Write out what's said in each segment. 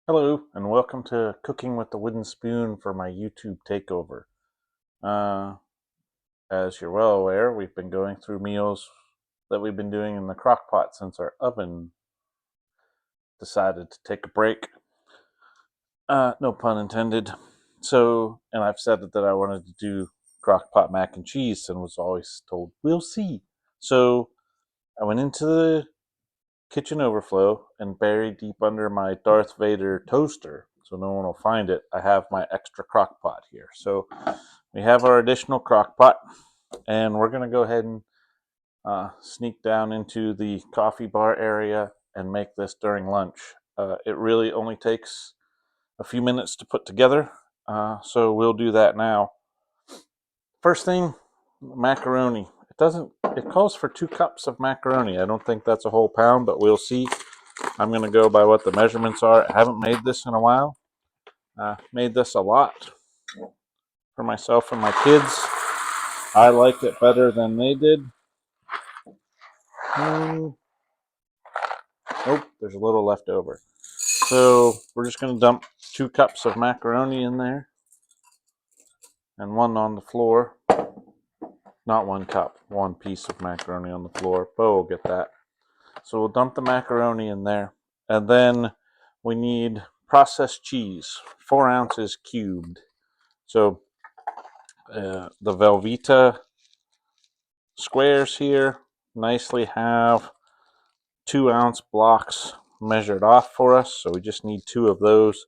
Hello, and welcome to Cooking with the Wooden Spoon for my YouTube takeover. Uh, as you're well aware, we've been going through meals that we've been doing in the crock pot since our oven decided to take a break. No pun intended. And I've said that I wanted to do crock pot mac and cheese and was always told, we'll see. So I went into the kitchen overflow and buried deep under my Darth Vader toaster so no one will find it. I have my extra crock pot here. So we have our additional crock pot, and we're going to go ahead and sneak down into the coffee bar area and make this during lunch. It really only takes a few minutes to put together, so we'll do that now. First thing, macaroni. It calls for 2 cups of macaroni. I don't think that's a whole pound, but we'll see. I'm going to go by what the measurements are. I haven't made this in a while. Made this a lot for myself and my kids. I liked it better than they did. Nope, there's a little left over. So we're just going to dump 2 cups of macaroni in there and one on the floor. Not 1 cup, 1 piece of macaroni on the floor. Bo will get that. So we'll dump the macaroni in there. And then we need processed cheese, 4 ounces cubed. So the Velveeta squares here nicely have 2-ounce blocks measured off for us. So we just need 2 of those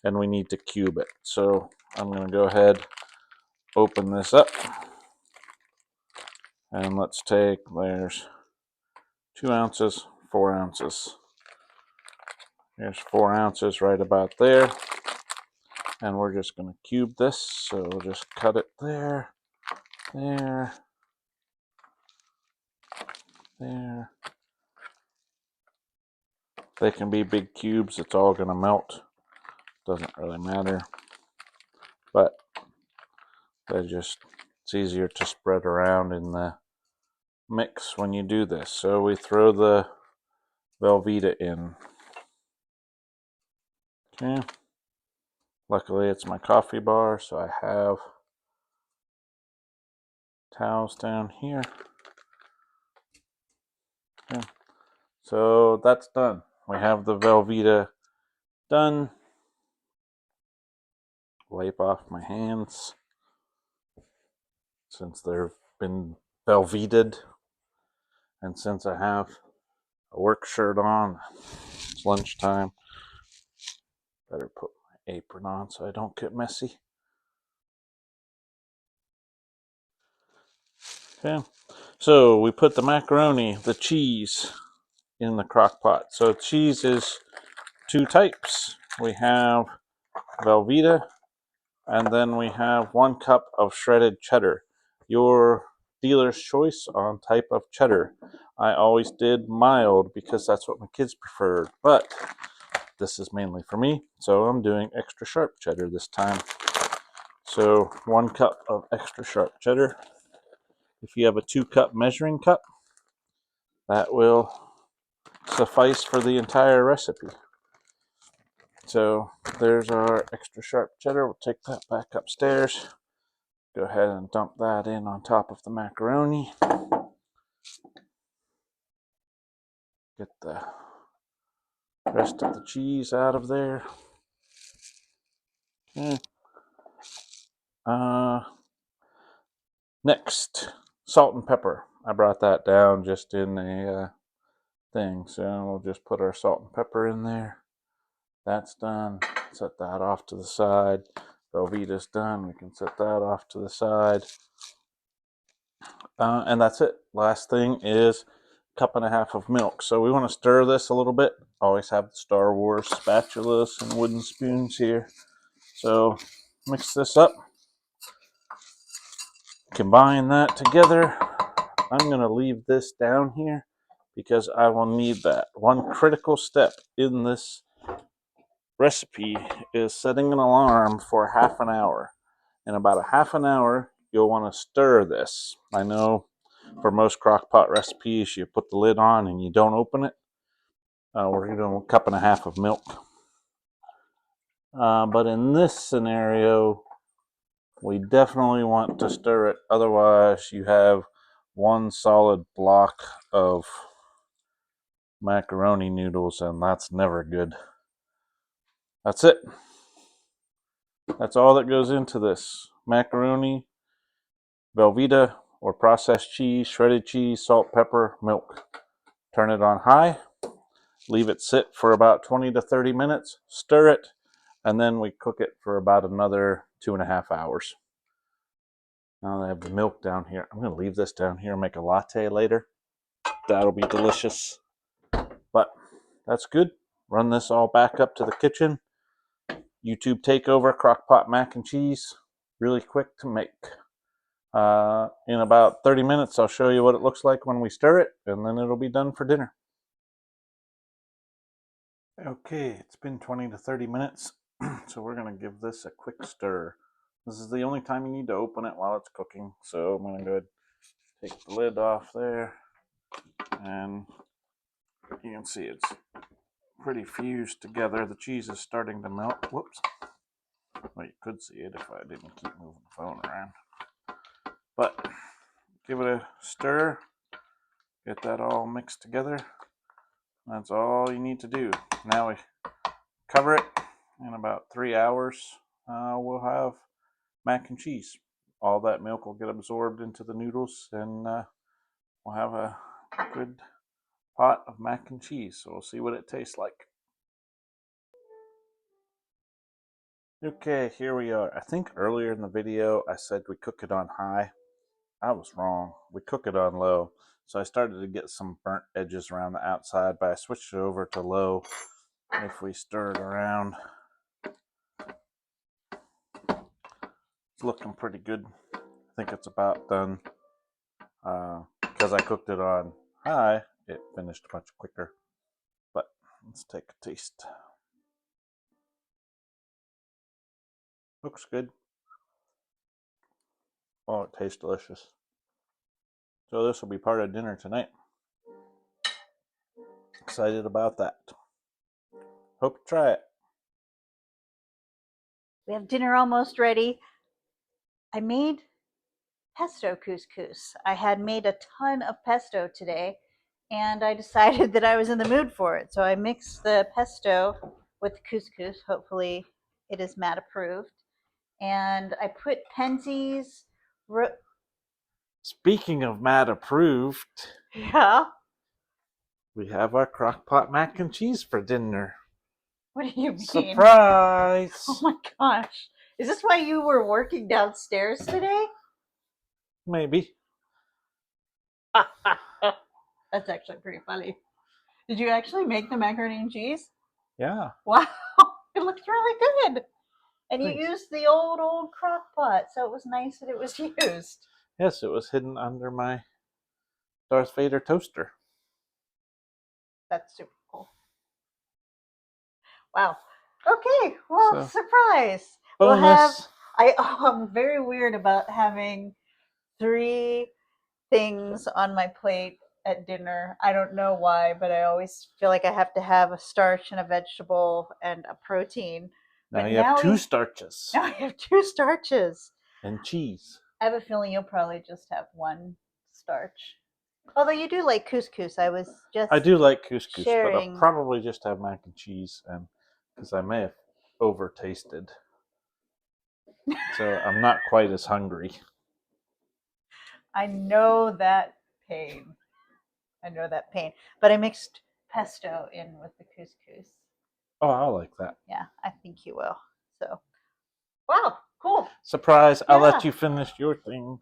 and we need to cube it. So I'm going to go ahead, open this up. And let's take, there's 2 ounces, 4 ounces. There's 4 ounces right about there. And we're just going to cube this. So we'll just cut it there, there, there. They can be big cubes. It's all going to melt. Doesn't really matter. But it's easier to spread around in the mix when you do this. So we throw the Velveeta in. Okay. Luckily it's my coffee bar, so I have towels down here. Okay. So that's done. We have the Velveeta done. Wipe off my hands since they've been Velveeted, and since I have a work shirt on, it's lunchtime. Better put my apron on so I don't get messy. Okay, so we put the macaroni, the cheese in the crock pot. So cheese is 2 types. We have Velveeta, and then we have 1 cup of shredded cheddar. Your dealer's choice on type of cheddar. I always did mild because that's what my kids preferred, but this is mainly for me, so I'm doing extra sharp cheddar this time. So 1 cup of extra sharp cheddar. If you have a 2-cup measuring cup, that will suffice for the entire recipe. So there's our extra sharp cheddar. We'll take that back upstairs. Go ahead and dump that in on top of the macaroni. Get the rest of the cheese out of there. Okay. Next, salt and pepper. I brought that down just in a thing. So we'll just put our salt and pepper in there. That's done. Set that off to the side. Velveeta's done. We can set that off to the side. And that's it. Last thing is 1.5 cups of milk. So we want to stir this a little bit. Always have the Star Wars spatulas and wooden spoons here. So mix this up. Combine that together. I'm going to leave this down here because I will need that. One critical step in this recipe is setting an alarm for half an hour. In about a half an hour, you'll want to stir this. I know for most crock pot recipes, you put the lid on and you don't open it. We're doing 1.5 cups of milk. But in this scenario, we definitely want to stir it. Otherwise, you have one solid block of macaroni noodles, and that's never good. That's it. That's all that goes into this. Macaroni, Velveeta or processed cheese, shredded cheese, salt, pepper, milk. Turn it on high. Leave it sit for about 20 to 30 minutes. Stir it, and then we cook it for about another 2.5 hours. Now I have the milk down here. I'm going to leave this down here and make a latte later. That'll be delicious. But that's good. Run this all back up to the kitchen. YouTube Takeover Crockpot mac and cheese. Really quick to make. In about 30 minutes, I'll show you what it looks like when we stir it, and then it'll be done for dinner. Okay, it's been 20 to 30 minutes, so we're going to give this a quick stir. This is the only time you need to open it while it's cooking, so I'm going to go ahead and take the lid off there, and you can see it's pretty fused together. The cheese is starting to melt. Whoops. Well, you could see it if I didn't keep moving the phone around. But give it a stir, get that all mixed together. That's all you need to do. Now we cover it. In about 3 hours, we'll have mac and cheese. All that milk will get absorbed into the noodles, and we'll have a good pot of mac and cheese. So we'll see what it tastes like. Okay, here we are. I think earlier in the video I said we cook it on high. I was wrong. We cook it on low. So I started to get some burnt edges around the outside, but I switched it over to low. If we stir it around, it's looking pretty good. I think it's about done. Because I cooked it on high, it finished much quicker. But let's take a taste. Looks good. Oh, it tastes delicious. So this will be part of dinner tonight. Excited about that. Hope to try it. We have dinner almost ready. I made pesto couscous. I had made a ton of pesto today, and I decided that I was in the mood for it. So I mixed the pesto with the couscous. Hopefully it is Matt approved. And I put Penzies. Speaking of Matt approved, Yeah. we have our crockpot mac and cheese for dinner. What do you mean? Surprise! Oh my gosh. Is this why you were working downstairs today? Maybe. That's actually pretty funny. Did you actually make the macaroni and cheese? Yeah. Wow. It looks really good. And you used the old crock pot, so it was nice that it was used. Yes, it was hidden under my Darth Vader toaster. That's super cool. Wow. Okay, well, surprise. Bonus. We'll have, I'm very weird about having 3 things on my plate at dinner. I don't know why, but I always feel like I have to have a starch and a vegetable and a protein. Now but you have 2 starches. Now I have 2 starches. And cheese. I have a feeling you'll probably just have 1 starch. Although you do like couscous. I do like couscous, sharing. But I'll probably just have mac and cheese, and because I may have over tasted. So I'm not quite as hungry. I know that pain. But I mixed pesto in with the couscous. Oh, I like that. Yeah, I think you will. So, wow, cool. Surprise, I'll let you finish your thing.